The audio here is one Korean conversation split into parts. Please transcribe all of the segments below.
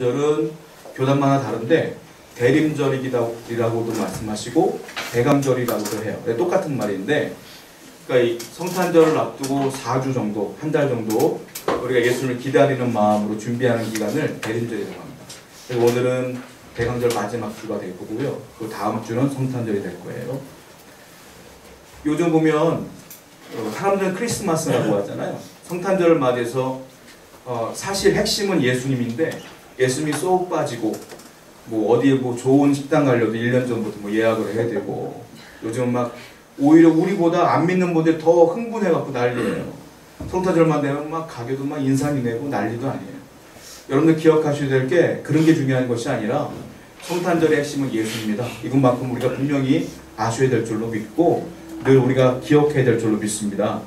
절은 교단마다 다른데 대림절이라고도 말씀하시고 대감절이라고도 해요. 똑같은 말인데, 그러니까 이 성탄절을 앞두고 4주 정도, 한 달 정도 우리가 예수님을 기다리는 마음으로 준비하는 기간을 대림절이라고 합니다. 그래서 오늘은 대감절 마지막 주가 될 거고요. 그 다음 주는 성탄절이 될 거예요. 요즘 보면 사람들은 크리스마스라고 하잖아요. 성탄절을 맞이해서 사실 핵심은 예수님인데 예수님이 쏙 빠지고 뭐 어디에 뭐 좋은 식당 가려도 1년 전부터 뭐 예약을 해야 되고, 요즘 막 오히려 우리보다 안 믿는 분들이 더 흥분해갖고 난리예요. 성탄절만 되면 막 가게도 막 인상이 내고 난리도 아니에요. 여러분들 기억하셔야 될 게 그런 게 중요한 것이 아니라 성탄절의 핵심은 예수입니다. 이것만큼 우리가 분명히 아셔야 될 줄로 믿고 늘 우리가 기억해야 될 줄로 믿습니다.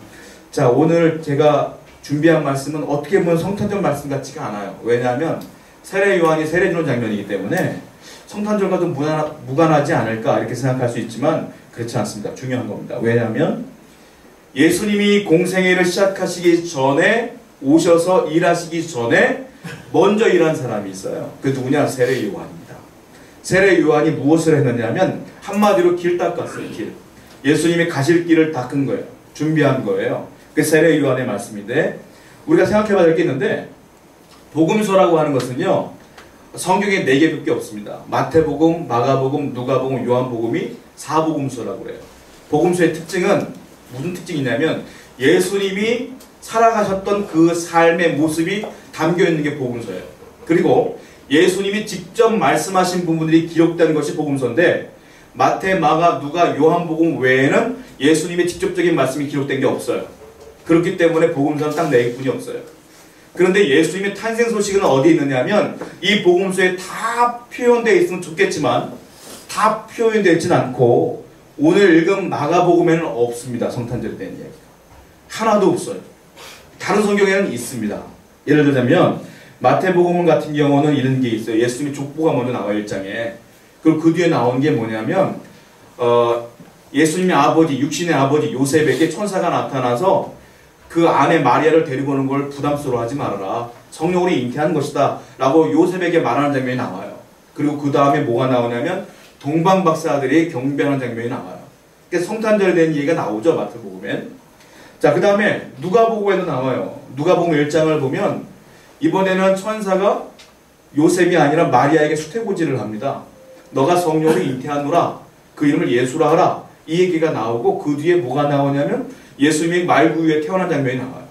자, 오늘 제가 준비한 말씀은 어떻게 보면 성탄절 말씀 같지가 않아요. 왜냐하면 세례 요한이 세례 주는 장면이기 때문에 성탄절과 좀 무관하지 않을까 이렇게 생각할 수 있지만 그렇지 않습니다. 중요한 겁니다. 왜냐하면 예수님이 공생애를 시작하시기 전에, 오셔서 일하시기 전에 먼저 일한 사람이 있어요. 그 누구냐? 세례 요한입니다. 세례 요한이 무엇을 했느냐면 한마디로 길 닦았어요. 길. 예수님이 가실 길을 닦은 거예요. 준비한 거예요. 그 세례 요한의 말씀인데, 우리가 생각해 봐야 될 게 있는데, 복음서라고 하는 것은요, 성경에 4개밖에 없습니다. 마태복음, 마가복음, 누가복음, 요한복음이 4복음서라고 그래요. 복음서의 특징은 무슨 특징이냐면 예수님이 살아가셨던 그 삶의 모습이 담겨있는 게 복음서예요. 그리고 예수님이 직접 말씀하신 부분들이 기록된 것이 복음서인데, 마태, 마가, 누가, 요한복음 외에는 예수님의 직접적인 말씀이 기록된 게 없어요. 그렇기 때문에 복음서는 딱 4개뿐이 없어요. 그런데 예수님의 탄생 소식은 어디에 있느냐면 이 복음서에 다 표현되어 있으면 좋겠지만 다 표현되어 있지는 않고, 오늘 읽은 마가복음에는 없습니다. 성탄절에 대한 이야기가 하나도 없어요. 다른 성경에는 있습니다. 예를 들자면 마태복음 같은 경우는 이런 게 있어요. 예수님의 족보가 먼저 나와요, 1장에. 그리고 그 뒤에 나온 게 뭐냐면 예수님의 아버지, 육신의 아버지 요셉에게 천사가 나타나서 그 아내 마리아를 데리고 오는 걸 부담스러워하지 말아라, 성령으로 잉태한 것이다 라고 요셉에게 말하는 장면이 나와요. 그리고 그 다음에 뭐가 나오냐면 동방박사들이 경배하는 장면이 나와요. 그래서 성탄절에 대한 얘기가 나오죠, 마태복음엔. 자, 그 다음에 누가복음에도 나와요. 누가복음 1장을 보면 이번에는 천사가 요셉이 아니라 마리아에게 수태고지를 합니다. 너가 성령으로 잉태하노라, 그 이름을 예수라 하라, 이 얘기가 나오고, 그 뒤에 뭐가 나오냐면 예수님이 말구유에 태어난 장면이 나와요.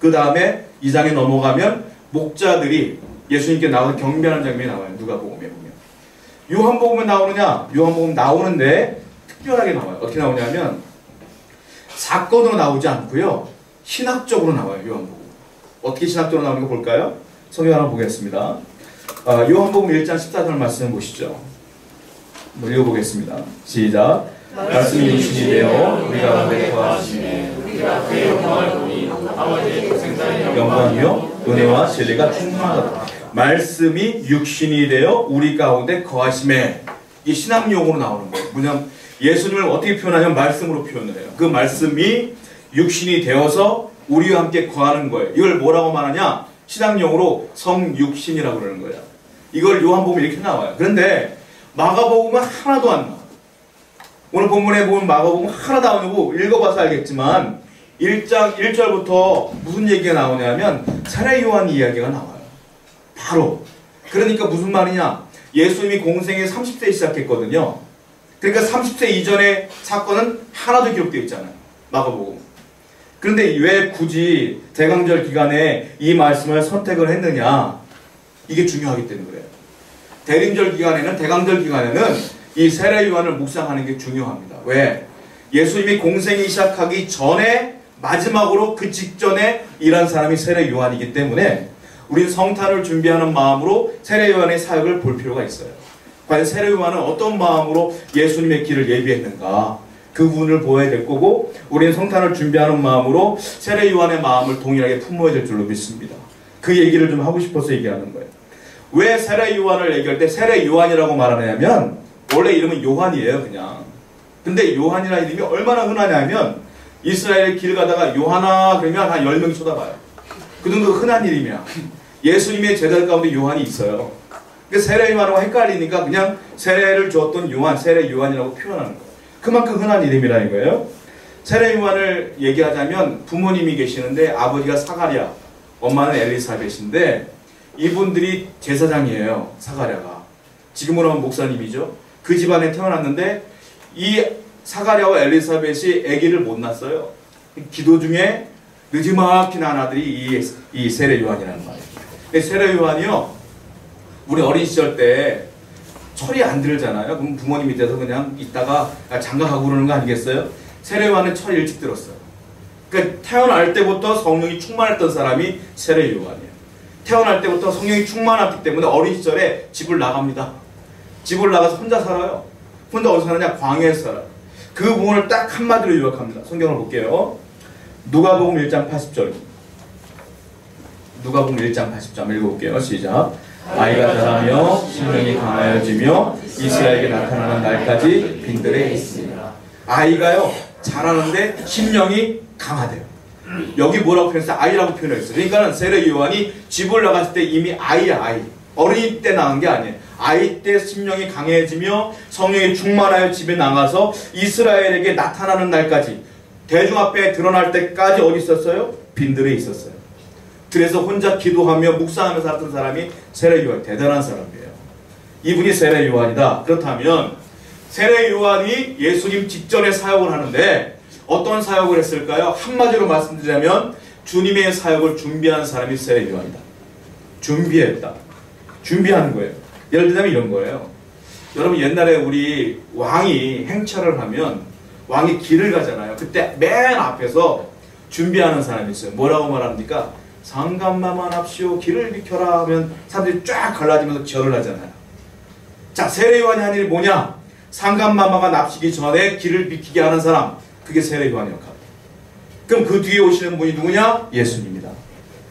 그 다음에 2장에 넘어가면 목자들이 예수님께 나와서 경배하는 장면이 나와요. 누가복음에 보면. 요한복음은 나오느냐? 요한복음 나오는데 특별하게 나와요. 어떻게 나오냐면 사건으로 나오지 않고요, 신학적으로 나와요. 요한복음. 어떻게 신학적으로 나오는 거 볼까요? 성경 하나 보겠습니다. 요한복음 1장 14절 말씀 보시죠. 한번 읽어보겠습니다. 시작. 말씀이 육신이 되어 우리 가운데 거하시네. 우리가 그의 영광을 보니 아버지의 독생자의 영광이요 은혜와 진리가 충만하다. 말씀이 육신이 되어 우리 가운데 거하심에, 이게 신학용어로 나오는 거예요. 뭐냐면 예수님을 어떻게 표현하냐면 말씀으로 표현을 해요. 그 말씀이 육신이 되어서 우리와 함께 거하는 거예요. 이걸 뭐라고 말하냐? 신학용어로 성육신이라고 그러는 거예요. 이걸 요한복음에 이렇게 나와요. 그런데 마가복음은 하나도 안 나와요. 오늘 본문에 보면 마가복음 하나도 안 나오고, 읽어봐서 알겠지만 1장 1절부터 무슨 얘기가 나오냐면 세례 요한 이야기가 나와요. 바로. 그러니까 무슨 말이냐? 예수님이 공생애 30세에 시작했거든요. 그러니까 30세 이전의 사건은 하나도 기록되어 있잖아요, 마가복음. 그런데 왜 굳이 대강절 기간에 이 말씀을 선택을 했느냐? 이게 중요하기 때문에 그래요. 대림절 기간에는, 대강절 기간에는 이 세례 요한을 묵상하는 게 중요합니다. 왜? 예수님이 공생이 시작하기 전에 마지막으로 그 직전에 일한 사람이 세례 요한이기 때문에 우리는 성탄을 준비하는 마음으로 세례 요한의 사역을 볼 필요가 있어요. 과연 세례 요한은 어떤 마음으로 예수님의 길을 예비했는가, 그 부분을 보아야 될 거고, 우리는 성탄을 준비하는 마음으로 세례 요한의 마음을 동일하게 품어야 될 줄로 믿습니다. 그 얘기를 좀 하고 싶어서 얘기하는 거예요. 왜 세례 요한을 얘기할 때 세례 요한이라고 말하냐면 원래 이름은 요한이에요, 그냥. 근데 요한이라는 이름이 얼마나 흔하냐면 이스라엘 길 가다가 요하나 그러면 한 10명이 쳐다봐요. 그 정도 흔한 이름이야. 예수님의 제자 가운데 요한이 있어요. 세례 요한하고 헷갈리니까 그냥 세례를 주었던 요한, 세례 요한이라고 표현하는 거예요. 그만큼 흔한 이름이라는 거예요. 세례 요한을 얘기하자면 부모님이 계시는데 아버지가 사가랴, 엄마는 엘리사벳인데 이분들이 제사장이에요. 사가랴가. 지금으로 하면 목사님이죠. 그 집안에 태어났는데 이 사가랴와 엘리사벳이 아기를 못 낳았어요. 기도 중에 늦지막히 난 아들이 이 세례 요한이라는 말이에요. 세례 요한이요, 우리 어린 시절 때 철이 안 들잖아요. 그럼 부모님 밑에서 그냥 있다가 장가가고 그러는 거 아니겠어요? 세례 요한은 철이 일찍 들었어요. 그러니까 태어날 때부터 성령이 충만했던 사람이 세례 요한이에요. 태어날 때부터 성령이 충만했기 때문에 어린 시절에 집을 나갑니다. 집을 나가서 혼자 살아요. 혼자 어디서 사느냐? 광야에서 살아요. 그 부분을 딱 한마디로 요약합니다. 성경을 볼게요. 누가복음 1장 80절. 누가복음 1장 80절 한번 읽어볼게요. 시작. 아이가 자라며 심령이 강하여지며 이스라엘에게 나타나는 날까지 빈들에 있습니다. 아이가요 자라는데 심령이 강하대요. 여기 뭐라고 표현했어요? 아이라고 표현했어요. 그러니까 세례 요한이 집을 나갔을 때 이미 아이야, 아이. 어린이 때 나간 게 아니에요. 아이 때 심령이 강해지며 성령이 충만하여 집에 나가서 이스라엘에게 나타나는 날까지, 대중 앞에 드러날 때까지 어디 있었어요? 빈들에 있었어요. 그래서 혼자 기도하며 묵상하면서 살았던 사람이 세례 요한. 대단한 사람이에요. 이분이 세례 요한이다. 그렇다면 세례 요한이 예수님 직전에 사역을 하는데 어떤 사역을 했을까요? 한마디로 말씀드리자면 주님의 사역을 준비한 사람이 세례 요한이다. 준비했다. 준비하는 거예요. 예를 들자면 이런 거예요. 여러분 옛날에 우리 왕이 행차를 하면 왕이 길을 가잖아요. 그때 맨 앞에서 준비하는 사람이 있어요. 뭐라고 말합니까? 상감마만합시오 길을 비켜라 하면 사람들이 쫙 갈라지면서 절을 하잖아요. 자, 세례 요한이 한 일이 뭐냐? 상감마마가 납시기 전에 길을 비키게 하는 사람, 그게 세례 요한의 역할입니다. 그럼 그 뒤에 오시는 분이 누구냐? 예수님입니다.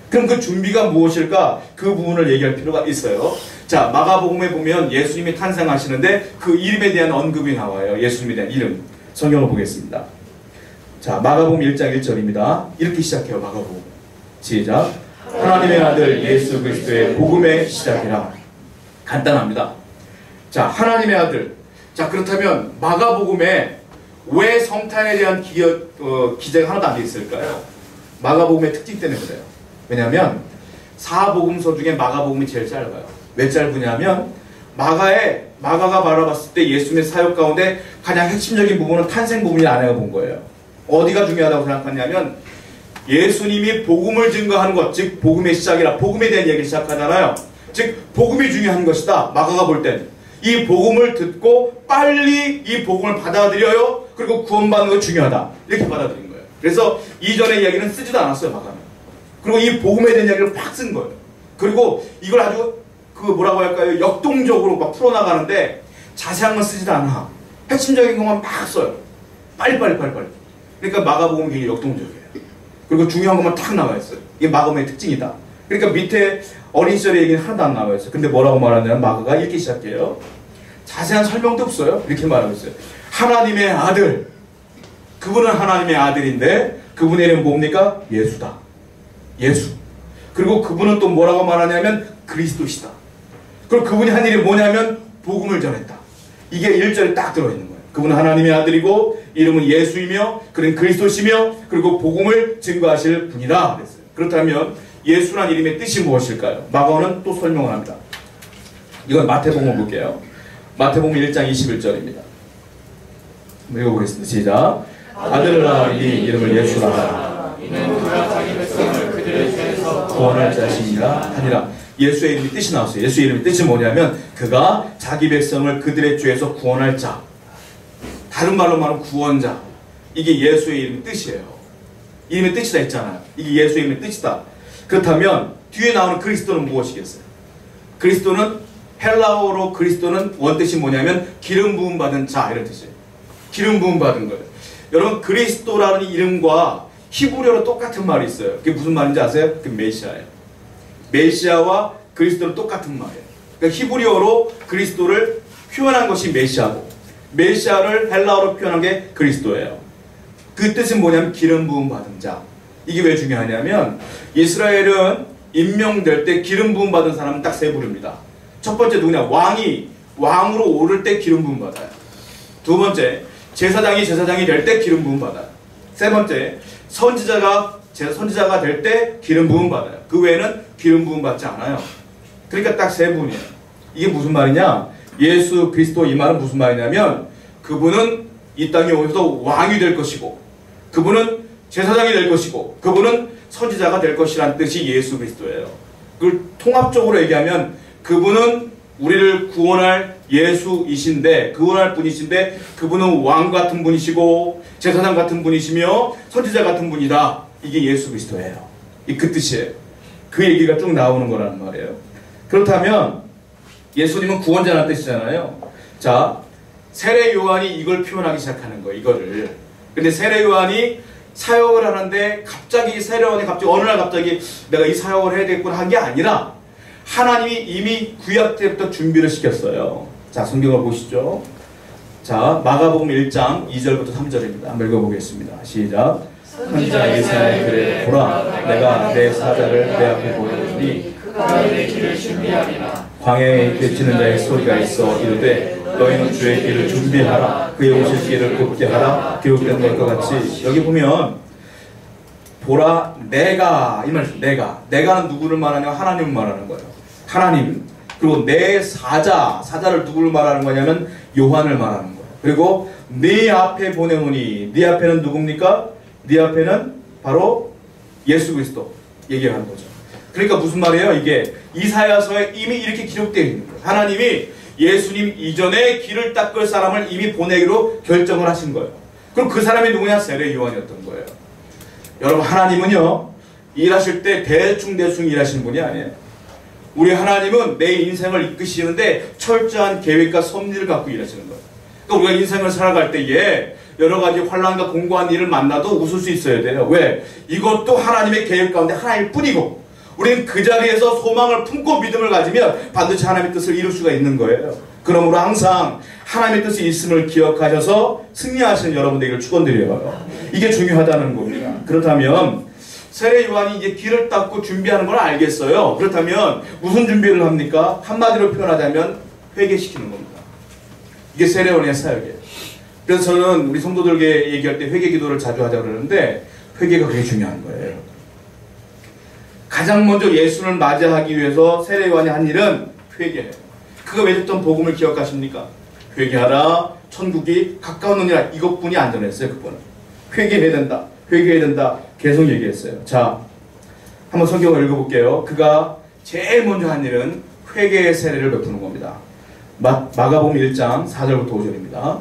그럼 그 준비가 무엇일까? 그 부분을 얘기할 필요가 있어요. 자, 마가복음에 보면 예수님이 탄생하시는데 그 이름에 대한 언급이 나와요. 예수님에 대한 이름. 성경을 보겠습니다. 자, 마가복음 1장 1절입니다. 이렇게 시작해요. 마가복음. 시작. 하나님의 아들 예수 그리스도의 복음의 시작이라. 간단합니다. 자, 하나님의 아들. 자, 그렇다면 마가복음에 왜 성탄에 대한 기재가 하나도 안 돼 있을까요? 마가복음의 특징 때문에 그래요. 왜냐하면 사복음서 중에 마가복음이 제일 짧아요. 왜 짧으냐면 마가가 바라봤을 때 예수님의 사역 가운데 가장 핵심적인 부분은 탄생 부분이 아내가 본 거예요. 어디가 중요하다고 생각하냐면 예수님이 복음을 증거하는 것, 즉 복음의 시작이라 복음에 대한 얘기를 시작하잖아요. 즉 복음이 중요한 것이다. 마가가 볼 때는 이 복음을 듣고 빨리 이 복음을 받아들여요. 그리고 구원받는 거 중요하다. 이렇게 받아들인 거예요. 그래서 이전의 이야기는 쓰지도 않았어요. 마가는. 그리고 이 복음에 대한 이야기를 팍 쓴 거예요. 그리고 이걸 아주 뭐라고 할까요? 역동적으로 막 풀어나가는데 자세한 건 쓰지도 않아. 핵심적인 것만 막 써요. 빨리빨리. 그러니까 마가복음이 굉장히 역동적이에요. 그리고 중요한 것만 탁 나와 있어요. 이게 마가복음의 특징이다. 그러니까 밑에 어린 시절의 얘기는 하나도 안 나와 있어요. 근데 뭐라고 말하냐면 마가가 이렇게 시작해요. 자세한 설명도 없어요. 이렇게 말하고 있어요. 하나님의 아들. 그분은 하나님의 아들인데 그분의 이름은 뭡니까? 예수다. 예수. 그리고 그분은 또 뭐라고 말하냐면 그리스도시다. 그리고 그분이 한 일이 뭐냐면 복음을 전했다. 이게 1절에 딱 들어있는 거예요. 그분은 하나님의 아들이고 이름은 예수이며 그는 그리스도시며 그리고 복음을 증거하실 분이다 그랬어요. 그렇다면 예수란 이름의 뜻이 무엇일까요? 마가는 또 설명을 합니다. 이건 마태복음 볼게요. 마태복음 1장 21절입니다. 읽어보겠습니다. 시작. 아들을 낳으니 이름을 예수라 하라. 이는 그가 자기 백성을 그들의 죄에서 구원할 자신이라 하니라. 예수의 이름이 뜻이 나왔어요. 예수의 이름의 뜻이 뭐냐면 그가 자기 백성을 그들의 죄에서 구원할 자. 다른 말로 말하면 구원자. 이게 예수의 이름의 뜻이에요. 이름의 뜻이다 했잖아요. 이게 예수의 이름의 뜻이다. 그렇다면 뒤에 나오는 그리스도는 무엇이겠어요? 그리스도는 헬라어로 그리스도는 원뜻이 뭐냐면 기름 부음 받은 자 이런 뜻이에요. 기름 부음 받은 거예요. 여러분 그리스도라는 이름과 히브리어로 똑같은 말이 있어요. 그게 무슨 말인지 아세요? 그게 메시아예요. 메시아와 그리스도는 똑같은 말이에요. 그러니까 히브리어로 그리스도를 표현한 것이 메시아고 메시아를 헬라어로 표현한 게 그리스도예요. 그 뜻은 뭐냐면 기름 부음 받은 자. 이게 왜 중요하냐면 이스라엘은 임명될 때 기름 부음 받은 사람은 딱 세 부류입니다. 첫 번째 누구냐? 왕이 왕으로 오를 때 기름 부음 받아요. 두 번째, 제사장이 될 때 기름 부음 받아요. 세 번째, 선지자가 될 때 기름 부음 받아요. 그 외에는 기름 부음 받지 않아요. 그러니까 딱 세 분이에요. 이게 무슨 말이냐? 예수 그리스도 이 말은 무슨 말이냐면 그분은 이 땅에 오셔서 왕이 될 것이고 그분은 제사장이 될 것이고 그분은 선지자가 될 것이라는 뜻이 예수 그리스도예요. 그걸 통합적으로 얘기하면 그분은 우리를 구원할 예수이신데 구원할 분이신데 그분은 왕 같은 분이시고 제사장 같은 분이시며 선지자 같은 분이다. 이게 예수 그리스도예요. 그 뜻이에요. 그 얘기가 쭉 나오는 거라는 말이에요. 그렇다면 예수님은 구원자라는 뜻이잖아요. 자, 세례 요한이 이걸 표현하기 시작하는 거예요. 이거를. 근데 세례 요한이 사역을 하는데 갑자기 세례 요한이 어느 날 갑자기 내가 이 사역을 해야 되겠구나 한 게 아니라 하나님이 이미 구약 때부터 준비를 시켰어요. 자, 성경을 보시죠. 자, 마가복음 1장 2절부터 3절입니다. 한번 읽어보겠습니다. 시작. 선지자 예사야의 글에 보라, 내가 내 사자를 내 앞에 보내주니 그가 내 길을 준비하리라. 광야에 외치는 자의 소리가 있어 이르되 너희는 주의 길을 준비하라. 그의 오실 길을 곧게 하라. 기록된 것과 같이. 여기 보면 보라 내가 이 말씀 내가는 누구를 말하냐면 하나님을 말하는 거예요. 하나님. 그리고 내 사자를 누구를 말하는 거냐면 요한을 말하는 거예요. 그리고 네 앞에 보내오니 네 앞에는 누굽니까? 네 앞에는 바로 예수 그리스도 얘기하는 거죠. 그러니까 무슨 말이에요? 이게 이사야서에 이미 이렇게 기록되어 있는 거예요. 하나님이 예수님 이전에 길을 닦을 사람을 이미 보내기로 결정을 하신 거예요. 그럼 그 사람이 누구냐? 세례 요한이었던 거예요. 여러분, 하나님은요 일하실 때 대충 일하시는 분이 아니에요. 우리 하나님은 내 인생을 이끄시는데 철저한 계획과 섭리를 갖고 일하시는 거예요. 그러니까 우리가 인생을 살아갈 때에 여러 가지 환난과 공고한 일을 만나도 웃을 수 있어야 돼요. 왜? 이것도 하나님의 계획 가운데 하나일 뿐이고 우리는 그 자리에서 소망을 품고 믿음을 가지면 반드시 하나님의 뜻을 이룰 수가 있는 거예요. 그러므로 항상 하나님의 뜻이 있음을 기억하셔서 승리하시는 여러분들에게 축원드려요. 이게 중요하다는 겁니다. 그렇다면 세례 요한이 이제 길을 닦고 준비하는 걸 알겠어요. 그렇다면 무슨 준비를 합니까? 한마디로 표현하자면 회개시키는 겁니다. 이게 세례 요한의 사역이에요. 그래서 저는 우리 성도들에게 얘기할 때 회개 기도를 자주 하자고 그러는데 회개가 그게 중요한 거예요. 가장 먼저 예수를 맞이하기 위해서 세례 요한이 한 일은 회개예요. 그가 외쳤던 복음을 기억하십니까? 회개하라, 천국이 가까운 놈이라. 이것뿐이 안전했어요. 그분은 회개해야 된다, 회개해야 된다 계속 얘기했어요. 자, 한번 성경을 읽어볼게요. 그가 제일 먼저 한 일은 회개의 세례를 베푸는 겁니다. 마가복음 1장 4절부터 5절입니다.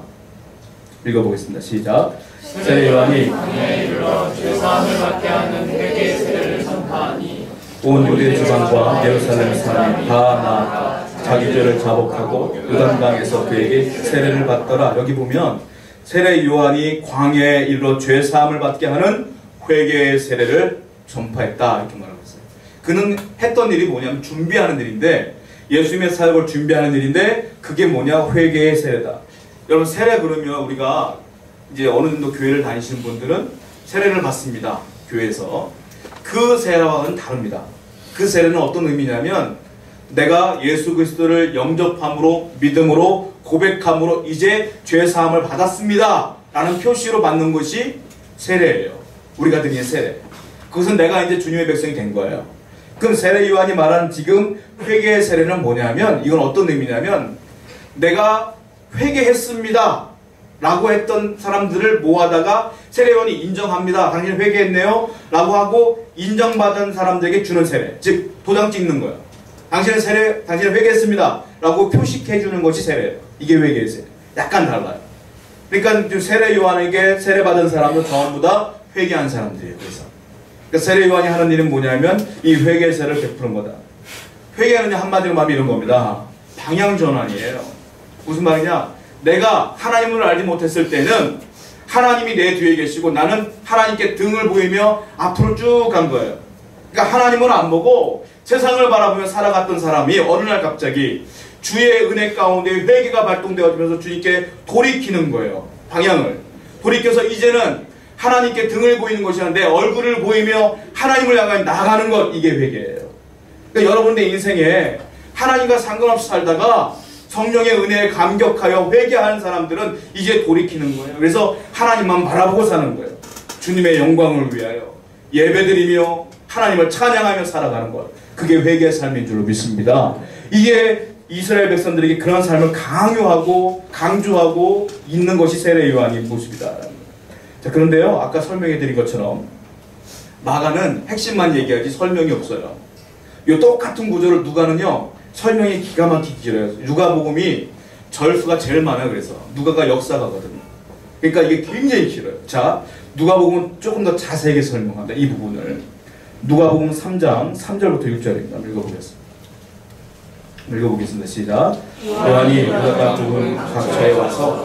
읽어보겠습니다. 시작. 세례 요한이 광야에 이르러 죄사함을 받게 하는 회개의 세례를 선포하니 온 유대 지방과 예루살렘 사람이 다 나아가 자기 죄를 자복하고 요단강에서 그에게 세례를 받더라. 여기 보면 세례 요한이 광야에 이르러 죄사함을 받게 하는 회개의 세례를 전파했다 이렇게 말하고 있어요. 그는 했던 일이 뭐냐면 준비하는 일인데 예수님의 사역을 준비하는 일인데 그게 뭐냐? 회개의 세례다. 여러분, 세례 그러면 우리가 이제 어느 정도 교회를 다니시는 분들은 세례를 받습니다. 교회에서. 그 세례와는 다릅니다. 그 세례는 어떤 의미냐면 내가 예수 그리스도를 영접함으로 믿음으로 고백함으로 이제 죄사함을 받았습니다 라는 표시로 받는 것이 세례예요. 우리가 드리는 세례. 그것은 내가 이제 주님의 백성이 된 거예요. 그럼 세례 요한이 말하는 지금 회개의 세례는 뭐냐면 이건 어떤 의미냐면 내가 회개했습니다 라고 했던 사람들을 모아다가 세례 요한이 인정합니다. 당신 회개했네요 라고 하고 인정받은 사람들에게 주는 세례. 즉 도장 찍는 거예요. 당신은 회개했습니다 라고 표식해 주는 것이 세례예요. 이게 회개의 세례. 약간 달라요. 그러니까 세례 요한에게 세례 받은 사람은 전부 다 회개한 사람들이에요. 그래서 그러니까 세례 요한이 하는 일은 뭐냐면 이 회개의 세례를 베푸는 거다. 회개는 한마디로 말하면 이런 겁니다. 방향 전환이에요. 무슨 말이냐? 내가 하나님을 알지 못했을 때는 하나님이 내 뒤에 계시고 나는 하나님께 등을 보이며 앞으로 쭉 간 거예요. 그러니까 하나님을 안 보고 세상을 바라보며 살아갔던 사람이 어느 날 갑자기 주의 은혜 가운데 회개가 발동되어지면서 주님께 돌이키는 거예요. 방향을 돌이켜서 이제는 하나님께 등을 보이는 것이 아니라 내 얼굴을 보이며 하나님을 향해 나아가는 것, 이게 회개예요. 그러니까 여러분의 인생에 하나님과 상관없이 살다가 성령의 은혜에 감격하여 회개하는 사람들은 이제 돌이키는 거예요. 그래서 하나님만 바라보고 사는 거예요. 주님의 영광을 위하여 예배드리며 하나님을 찬양하며 살아가는 것. 그게 회개의 삶인 줄로 믿습니다. 이게 이스라엘 백성들에게 그런 삶을 강요하고 강조하고 있는 것이 세례 요한의 모습이다. 자, 그런데요, 아까 설명해 드린 것처럼 마가는 핵심만 얘기하지 설명이 없어요. 이 똑같은 구조를 누가는요, 설명이 기가 막히게 길어요. 누가복음이 절수가 제일 많아요. 그래서 누가가 역사가거든요. 그러니까 이게 굉장히 길어요. 자, 누가복음은 조금 더 자세하게 설명합니다. 이 부분을. 누가복음 3장 3절부터 6절입니다. 읽어보겠습니다. 시작. 요한이 유다가 죽은 각처에 와서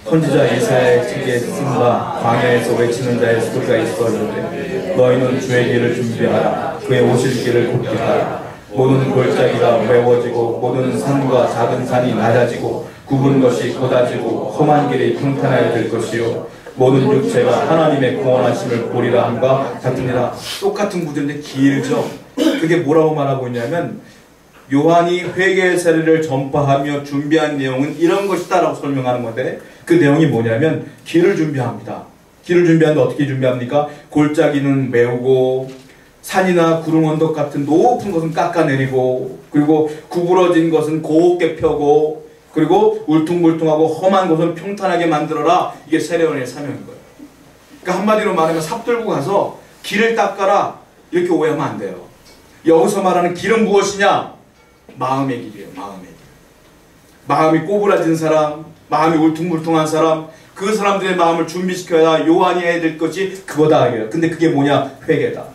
선지자 예사야의 책에 쓴 바 광야에서 외치는 자의 소리가 있었는데 너희는 주의 길을 준비하라. 그의 오실 길을 곧게 하라. 모든 골짜기가 메워지고 모든 산과 작은 산이 낮아지고 굽은 것이 곧아지고 험한 길이 평탄하게 될 것이요 모든 육체가 하나님의 구원하심을 보리라 함과 같으니라. 똑같은 구절인데 길죠. 그게 뭐라고 말하고 있냐면 요한이 회개의 세례를 전파하며 준비한 내용은 이런 것이다 라고 설명하는 건데 그 내용이 뭐냐면 길을 준비합니다. 길을 준비하는데 어떻게 준비합니까? 골짜기는 메우고 산이나 구름 언덕 같은 높은 것은 깎아내리고 그리고 구부러진 것은 곱게 펴고 그리고 울퉁불퉁하고 험한 곳은 평탄하게 만들어라. 이게 세례요한의 사명인 거예요. 그러니까 한마디로 말하면 삽 들고 가서 길을 닦아라. 이렇게 오해하면 안 돼요. 여기서 말하는 길은 무엇이냐? 마음의 길이에요. 마음의 길. 마음이 꼬부라진 사람, 마음이 울퉁불퉁한 사람, 그 사람들의 마음을 준비시켜야 요한이 해야 될 것이 그거다. 근데 그게 뭐냐? 회개다.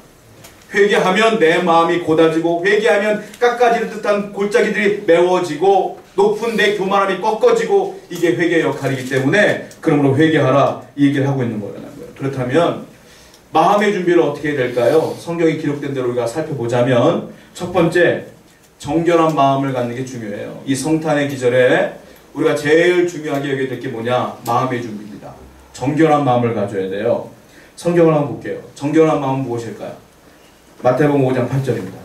회개하면 내 마음이 곧아지고 회개하면 깎아지는 듯한 골짜기들이 메워지고 높은 내 교만함이 꺾어지고 이게 회개의 역할이기 때문에 그러므로 회개하라 이 얘기를 하고 있는 거라는 거예요. 그렇다면 마음의 준비를 어떻게 해야 될까요? 성경에 기록된 대로 우리가 살펴보자면 첫 번째 정결한 마음을 갖는 게 중요해요. 이 성탄의 기절에 우리가 제일 중요하게 여겨야 될 게 뭐냐? 마음의 준비입니다. 정결한 마음을 가져야 돼요. 성경을 한번 볼게요. 정결한 마음은 무엇일까요? 마태복음 5장 8절입니다.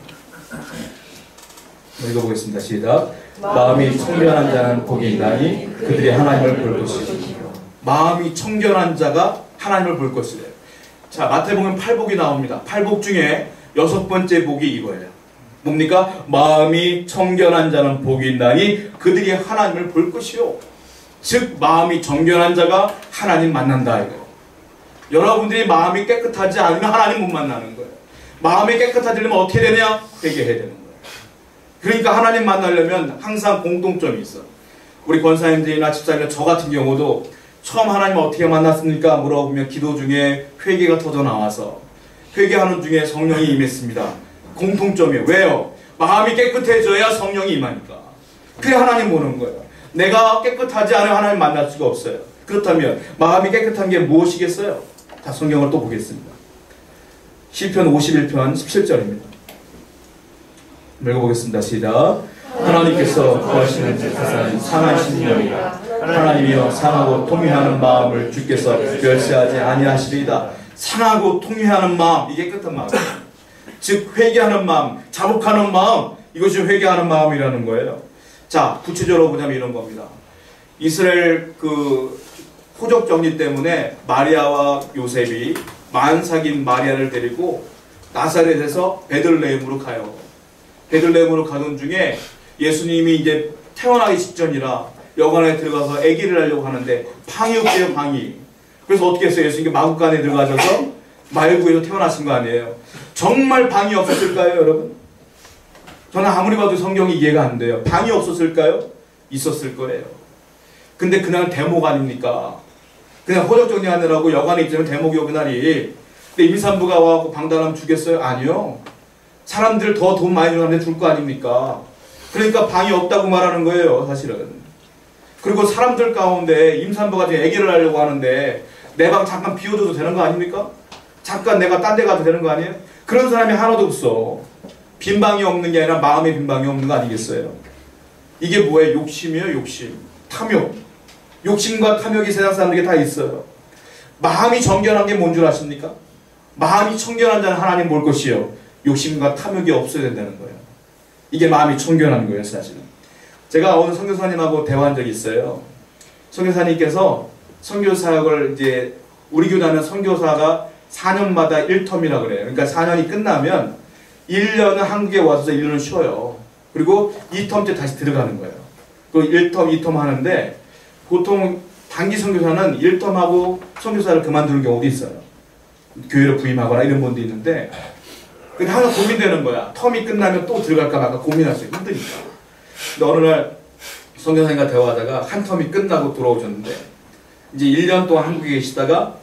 읽어보겠습니다. 시작. 마음이 청결한 자는 복이 있나니 그들이 하나님을 볼 것이요. 마음이 청결한 자가 하나님을 볼 것이래요. 자, 마태복음 8복이 나옵니다. 8복 중에 6번째 복이 이거예요. 뭡니까? 마음이 청결한 자는 복이 있나니 그들이 하나님을 볼 것이요. 즉 마음이 정결한 자가 하나님 만난다 이거예요. 여러분들이 마음이 깨끗하지 않으면 하나님 못 만나는 거예요. 마음이 깨끗하려면 어떻게 되냐? 회개해야 되는 거예요. 그러니까 하나님 만나려면 항상 공통점이 있어. 우리 권사님들이나 집사님이나 저 같은 경우도 처음 하나님 어떻게 만났습니까? 물어보면 기도 중에 회개가 터져 나와서 회개하는 중에 성령이 임했습니다. 공통점이에요. 왜요? 마음이 깨끗해져야 성령이 임하니까. 그게 하나님 보는 거예요. 내가 깨끗하지 않으면 하나님 만날 수가 없어요. 그렇다면 마음이 깨끗한 게 무엇이겠어요? 자, 성경을 또 보겠습니다. 시편 51편 17절입니다. 읽어보겠습니다. 시작. 하나님께서 구하시는 세상은 상한 심령이라. 하나님이여 상하고 통회하는 마음을 주께서 멸시하지 아니하시리이다. 상하고 통회하는 마음, 이게 깨끗한 마음이에요. 즉 회개하는 마음, 자복하는 마음, 이것이 회개하는 마음이라는 거예요. 자, 구체적으로 보자면 이런 겁니다. 이스라엘 호적 정리 때문에 마리아와 요셉이 만삭인 마리아를 데리고 나사렛에서 베들레헴으로 가요. 베들레헴으로 가던 중에 예수님이 이제 태어나기 직전이라 여관에 들어가서 아기를 하려고 하는데 방이 없대요, 방이. 그래서 어떻게 했어요? 예수님이 마구간에 들어가셔서 말구에서 태어나신 거 아니에요. 정말 방이 없었을까요, 여러분? 저는 아무리 봐도 성경이 이해가 안 돼요. 방이 없었을까요? 있었을 거예요. 근데 그날은 대목 아닙니까? 그냥 호적 정리하느라고 여관에 있자면 대목이요, 그날이. 근데 임산부가 와서 방달하면 주겠어요? 아니요. 사람들 더 돈 많이 주는 사람한테 줄 거 아닙니까? 그러니까 방이 없다고 말하는 거예요, 사실은. 그리고 사람들 가운데 임산부가 지금 아기를 하려고 하는데 내 방 잠깐 비워줘도 되는 거 아닙니까? 잠깐 내가 딴 데 가도 되는 거 아니에요? 그런 사람이 하나도 없어. 빈 방이 없는 게 아니라 마음의 빈 방이 없는 거 아니겠어요? 이게 뭐예요? 욕심이에요, 욕심. 탐욕. 욕심과 탐욕이 세상 사람들에게 다 있어요. 마음이 정결한 게 뭔 줄 아십니까? 마음이 청결한 자는 하나님 볼 것이요. 욕심과 탐욕이 없어야 된다는 거예요. 이게 마음이 청결한 거예요, 사실은. 제가 어느 선교사님하고 대화한 적이 있어요. 선교사님께서 선교 사역을 이제 우리 교단은 선교사가 4년마다 1텀이라 그래요. 그러니까 4년이 끝나면 1년은 한국에 와서 1년을 쉬어요. 그리고 2텀 때 다시 들어가는 거예요. 그 1텀, 2텀 하는데 보통 단기 선교사는 1텀하고 선교사를 그만두는 경우도 있어요. 교회로 부임하거나 이런 분도 있는데 근데 항상 고민되는 거야. 텀이 끝나면 또 들어갈까 말까 고민하세요. 힘드니까. 근데 어느 날 선교사님과 대화하다가 한 텀이 끝나고 돌아오셨는데 이제 1년 동안 한국에 계시다가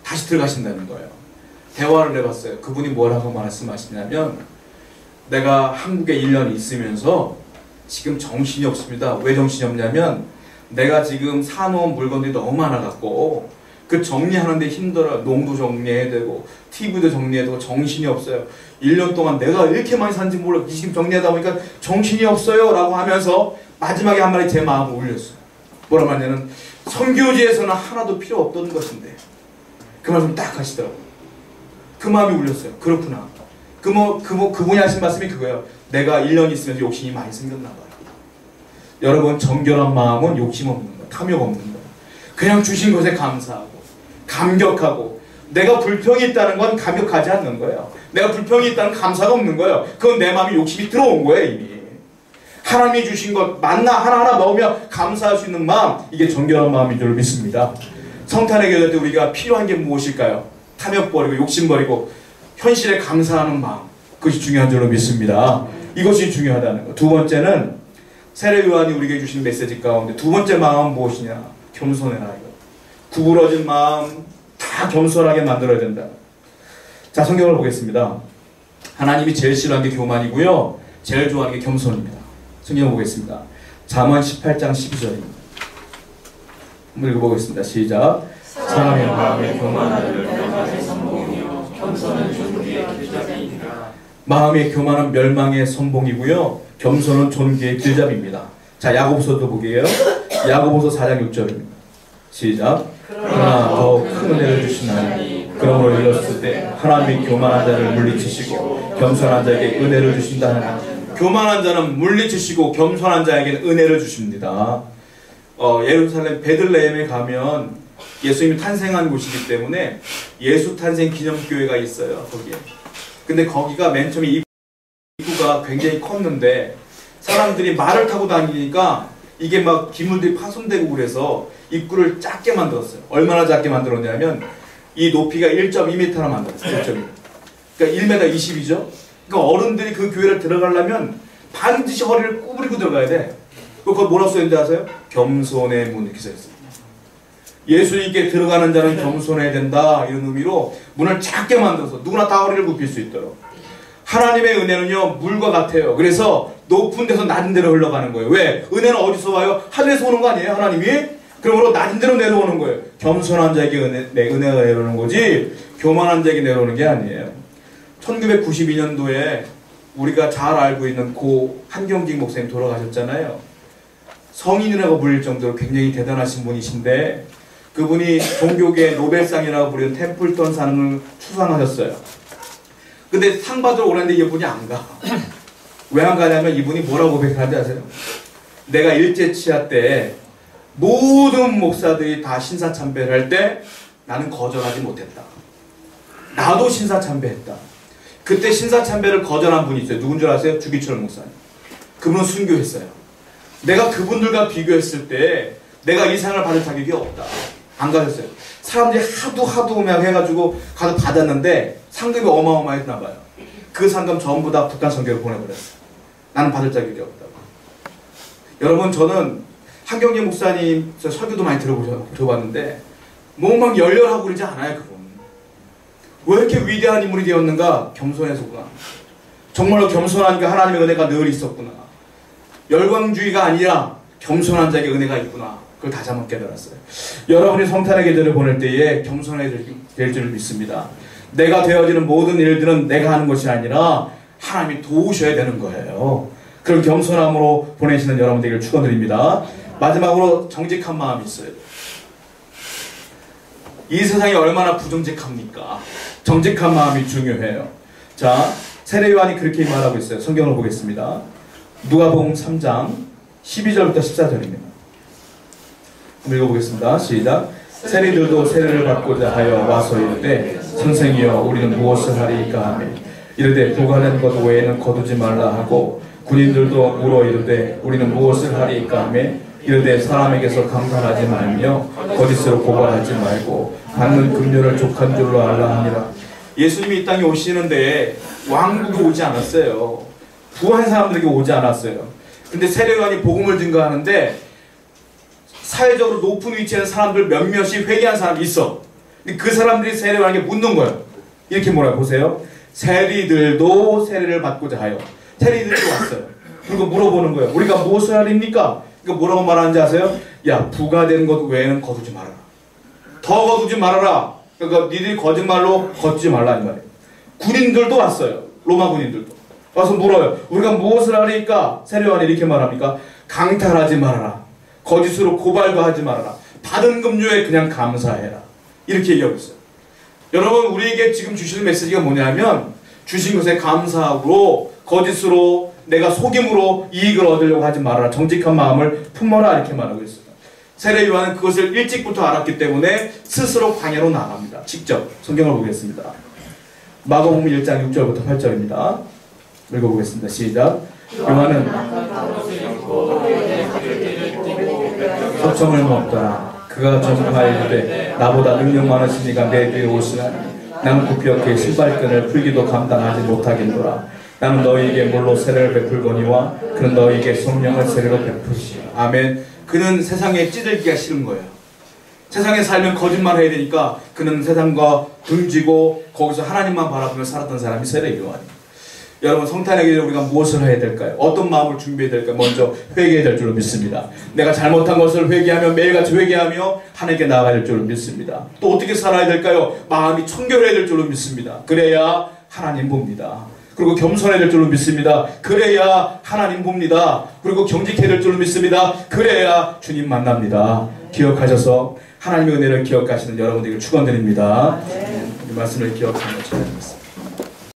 다시 들어가신다는 거예요. 대화를 해봤어요. 그분이 뭐라고 말씀하시냐면 내가 한국에 1년 있으면서 지금 정신이 없습니다. 왜 정신이 없냐면 내가 지금 사놓은 물건들이 너무 많아갖고 그 정리하는데 힘들어요. 농도 정리해야 되고 TV도 정리해야 되고 정신이 없어요. 1년 동안 내가 이렇게 많이 산지 몰라. 지금 정리하다 보니까 정신이 없어요 라고 하면서 마지막에 한 마디 제 마음을 울렸어요. 뭐라고 하냐면 선교지에서는 하나도 필요 없던 것인데 그 말씀 딱 하시더라고요. 그 마음이 울렸어요. 그렇구나. 그분이 하신 말씀이 그거예요. 내가 1년 있으면서 욕심이 많이 생겼나 봐요. 여러분 정결한 마음은 욕심 없는 거예요. 탐욕 없는 거예요. 그냥 주신 것에 감사하고 감격하고 내가 불평이 있다는 건 감격하지 않는 거예요. 내가 불평이 있다는 감사가 없는 거예요. 그건 내 마음에 욕심이 들어온 거예요. 이미. 하나님이 주신 것 만나 하나하나 먹으며 감사할 수 있는 마음, 이게 정결한 마음인 줄 믿습니다. 성탄의 계절 때 우리가 필요한 게 무엇일까요? 탐욕 버리고 욕심 버리고 현실에 감사하는 마음, 그것이 중요한 줄로 믿습니다. 이것이 중요하다는 것. 두 번째는 세례 요한이 우리에게 주신 메시지 가운데 두 번째 마음은 무엇이냐? 겸손해라 이거. 구부러진 마음 다 겸손하게 만들어야 된다. 자, 성경을 보겠습니다. 하나님이 제일 싫어하는 게 교만이고요. 제일 좋아하는 게 겸손입니다. 성경을 보겠습니다. 잠언 18장 12절입니다. 한번 읽어보겠습니다. 시작. 사람의 마음에 교만하는 멸망의 선봉이요 겸손은 존귀의 길잡이니라. 마음의 교만은 멸망의 선봉이고요. 겸손은 존귀의 길잡이입니다. 자, 야고보서도 보게요. 야고보서 4장 6절입니다. 시작. 그러나 더 큰 은혜를 주시나니 그러므로 일렀을 때 하나님이 교만한 자를 물리치시고 겸손한 자에게 은혜를 주신다 하나. 교만한 자는 물리치시고 겸손한 자에게는 은혜를 주십니다. 예루살렘 베들레헴에 가면 예수님이 탄생한 곳이기 때문에 예수 탄생 기념교회가 있어요. 거기에. 근데 거기가 맨 처음에 입구가 굉장히 컸는데 사람들이 말을 타고 다니니까 이게 막 기물들이 파손되고 그래서 입구를 작게 만들었어요. 얼마나 작게 만들었냐면 이 높이가 1.2m나 만들었어요. 1.2m. 그러니까 1m 20이죠. 그러니까 어른들이 그 교회를 들어가려면 반드시 허리를 구부리고 들어가야 돼. 그거 뭐라고 써있는지 아세요? 겸손의 문 이렇게 써있어요. 예수님께 들어가는 자는 겸손해야 된다 이런 의미로 문을 작게 만들어서 누구나 다 허리를 굽힐 수 있도록. 하나님의 은혜는요 물과 같아요. 그래서 높은 데서 낮은 데로 흘러가는 거예요. 왜? 은혜는 어디서 와요? 하늘에서 오는 거 아니에요? 하나님이? 그러므로 낮은 데로 내려오는 거예요. 겸손한 자에게 은혜가 내려오는 거지 교만한 자에게 내려오는 게 아니에요. 1992년도에 우리가 잘 알고 있는 고 한경직 목사님 돌아가셨잖아요. 성인이라고 불릴 정도로 굉장히 대단하신 분이신데 그분이 종교계 노벨상이라고 부르는 템플턴 상을 수상하셨어요. 근데 상 받으러 오는데 이분이 안 가. 왜 안 가냐면 이분이 뭐라고 고백하는지 아세요? 내가 일제치하 때 모든 목사들이 다 신사참배를 할 때 나는 거절하지 못했다. 나도 신사참배했다. 그때 신사참배를 거절한 분이 있어요. 누군 줄 아세요? 주기철 목사님. 그분은 순교했어요. 내가 그분들과 비교했을 때 내가 이 상을 받을 자격이 없다. 안 가졌어요. 사람들이 하도 막 해가지고 가서 받았는데 상금이 어마어마했나 봐요. 그 상금 전부 다 북한 선교를 보내버렸어요. 나는 받을 자격이 없다고. 여러분 저는 한경재 목사님 설교도 많이 들어봤는데 막 열렬하고 그러지 않아요. 그분. 왜 이렇게 위대한 인물이 되었는가? 겸손해서구나. 정말로 겸손하니까 하나님의 은혜가 늘 있었구나. 열광주의가 아니라 겸손한 자에게 은혜가 있구나. 그걸 다시 한번 깨달았어요. 여러분이 성탄의 계절을 보낼 때에 겸손해야 될 줄 믿습니다. 내가 되어지는 모든 일들은 내가 하는 것이 아니라 하나님이 도우셔야 되는 거예요. 그런 겸손함으로 보내시는 여러분 되기를 축원드립니다. 마지막으로 정직한 마음이 있어요. 이 세상이 얼마나 부정직합니까? 정직한 마음이 중요해요. 자, 세례 요한이 그렇게 말하고 있어요. 성경을 보겠습니다. 누가복음 3장 12절부터 14절입니다. 한번 읽어보겠습니다. 시작. 세리들도 세례를 받고자 하여 와서 이르되 선생이여 우리는 무엇을 하리이까 하며 이르되 부가된 것 외에는 거두지 말라 하고 군인들도 물어 이르되 우리는 무엇을 하리이까 하며 이르되 사람에게서 강탈하지 말며 거짓으로 고발하지 말고 받는 금료를 족한 줄로 알라 하니라. 예수님이 이 땅에 오시는데 왕국이 오지 않았어요. 부한 사람들에게 오지 않았어요. 근데 세례요한이 복음을 증거하는데 사회적으로 높은 위치에 있는 사람들 몇몇이 회개한 사람이 있어. 근데 그 사람들이 세례요한에게 묻는 거예요. 이렇게 뭐라 보세요. 세리들도 세례를 받고자 하여. 세리들도 왔어요. 그리고 물어보는 거예요. 우리가 무엇을 하립니까? 그러니까 뭐라고 말하는지 아세요? 야, 부가 된 것 외에는 거두지 말아라. 더 거두지 말아라. 그러니까 니들이 거짓말로 거두지 말라 이 말이에요. 군인들도 왔어요. 로마 군인들도. 와서 물어요. 우리가 무엇을 하리까? 세례요한이 이렇게 말합니까? 강탈하지 말아라. 거짓으로 고발도 하지 말아라. 받은 금료에 그냥 감사해라. 이렇게 얘기하고 있어요. 여러분, 우리에게 지금 주시는 메시지가 뭐냐면 주신 것에 감사하고 거짓으로 내가 속임으로 이익을 얻으려고 하지 말아라. 정직한 마음을 품어라. 이렇게 말하고 있습니다. 세례 요한은 그것을 일찍부터 알았기 때문에 스스로 광야로 나갑니다. 직접 성경을 보겠습니다. 마가복음 1장 6절부터 8절입니다. 읽어보겠습니다. 시작. 요한은 초청을 먹더라. 그가 전파하이르되 나보다 능력 많으신 이가 내 뒤에 오시나니 나는 굽혀 그의 신발끈을 풀기도 감당하지 못하겠노라. 나는 너희에게 물로 세례를 베풀거니와 그는 너희에게 성령을 세례로 베푸시리라. 아멘. 그는 세상에 찌들기가 싫은 거예요. 세상에 살면 거짓말 해야 되니까 그는 세상과 등지고 거기서 하나님만 바라보며 살았던 사람이 세례 요한이에요. 여러분, 성탄의 계절 우리가 무엇을 해야 될까요? 어떤 마음을 준비해야 될까요? 먼저 회개해야 될 줄로 믿습니다. 내가 잘못한 것을 회개하며 매일같이 회개하며 하나님께 나아가야 될 줄로 믿습니다. 또 어떻게 살아야 될까요? 마음이 청결해야 될 줄로 믿습니다. 그래야 하나님 봅니다. 그리고 겸손해야 될 줄로 믿습니다. 그래야 하나님 봅니다. 그리고 경직해야 될 줄로 믿습니다. 그래야 주님 만납니다. 기억하셔서 하나님의 은혜를 기억하시는 여러분들에게 축원드립니다. 이 말씀을 기억하며 전하겠습니다.